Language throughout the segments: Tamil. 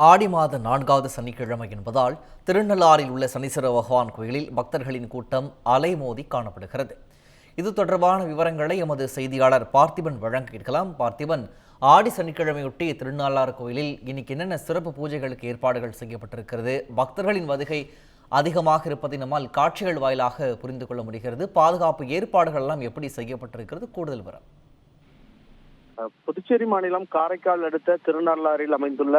ஆடி மாத 4வது சனிக்கிழமை என்பதால் திருநள்ளாறில் உள்ள சனீஸ்வர பகவான் கோயிலில் பக்தர்களின் கூட்டம் அலைமோதி காணப்படுகிறது. இது தொடர்பான விவரங்களை எமது செய்தியாளர் பார்த்திபன் வழங்க கேட்கலாம். பார்த்திபன், ஆடி சனிக்கிழமையொட்டி திருநள்ளாறு கோயிலில் இன்னைக்கு என்னென்ன சிறப்பு பூஜைகளுக்கு ஏற்பாடுகள் செய்யப்பட்டிருக்கிறது? பக்தர்களின் வருகை அதிகமாக இருப்பதை நம்மால் காட்சிகள் வாயிலாக புரிந்து கொள்ள முடிகிறது. பாதுகாப்பு ஏற்பாடுகள் எல்லாம் எப்படி செய்யப்பட்டிருக்கிறது? கூடுதல் விவரம். புதுச்சேரி மாநிலம் காரைக்கால் அடுத்த திருநள்ளாறில் அமைந்துள்ள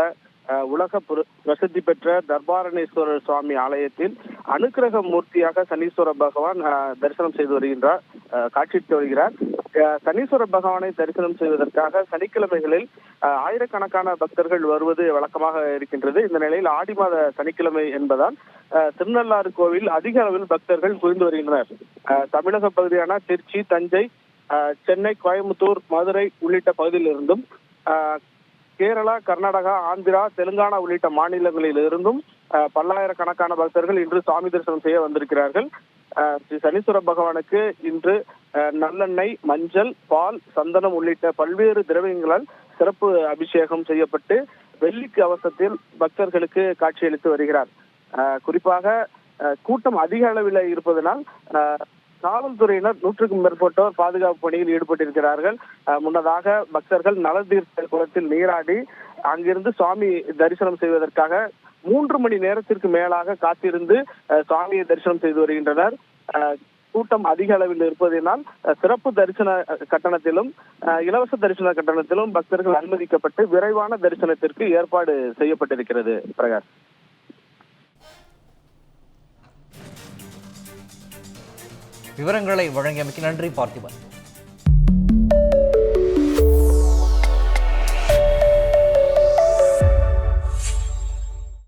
உலக பிரசித்தி பெற்ற தர்பாரணேஸ்வரர் சுவாமி ஆலயத்தில் அனுக்கிரக மூர்த்தியாக சனீஸ்வர பகவான் தரிசனம் செய்து வருகின்றார், காட்சிட்டு வருகிறார். சனீஸ்வர பகவானை தரிசனம் செய்வதற்காக சனிக்கிழமைகளில் ஆயிரக்கணக்கான பக்தர்கள் வருவது வழக்கமாக இருக்கின்றது. இந்த நிலையில் ஆடி மாத சனிக்கிழமை என்பதால் திருநள்ளாறு கோவில் அதிக அளவில் பக்தர்கள் குவிந்து வருகின்றனர். தமிழக பகுதியான திருச்சி, தஞ்சை, சென்னை, கோயம்புத்தூர், மதுரை உள்ளிட்ட பகுதியிலிருந்தும் கேரளா, கர்நாடகா, ஆந்திரா, தெலுங்கானா உள்ளிட்ட மாநிலங்களில் இருந்தும் பல்லாயிரக்கணக்கான பக்தர்கள் இன்று சாமி தரிசனம் செய்ய வந்திருக்கிறார்கள். ஸ்ரீ சனீஸ்வர பகவானுக்கு இன்று நல்லெண்ணெய், மஞ்சள், பால், சந்தனம் உள்ளிட்ட பல்வேறு திரவியங்களால் சிறப்பு அபிஷேகம் செய்யப்பட்டு வெள்ளி கவசத்தில் பக்தர்களுக்கு காட்சியளித்து வருகிறார். குறிப்பாக கூட்டம் அதிக அளவில் இருப்பதனால் காவல்துறையினர் 100க்கும் மேற்பட்டோர் பாதுகாப்பு பணியில் ஈடுபட்டிருக்கிறார்கள். முன்னதாக பக்தர்கள் நலதீர்த்த குளத்தில் நீராடி அங்கிருந்து சுவாமி தரிசனம் செய்வதற்காக 3 மணி நேரத்திற்கு மேலாக காத்திருந்து சுவாமியை தரிசனம் செய்து வருகின்றனர். கூட்டம் அதிக அளவில் இருப்பதனால் சிறப்பு தரிசன கட்டணத்திலும் இலவச தரிசன கட்டணத்திலும் பக்தர்கள் அனுமதிக்கப்பட்டு விரைவான தரிசனத்திற்கு ஏற்பாடு செய்யப்பட்டிருக்கிறது. பிரகாஷ், விவரங்களை வழங்கியமைக்கு நன்றி பார்த்திபன்.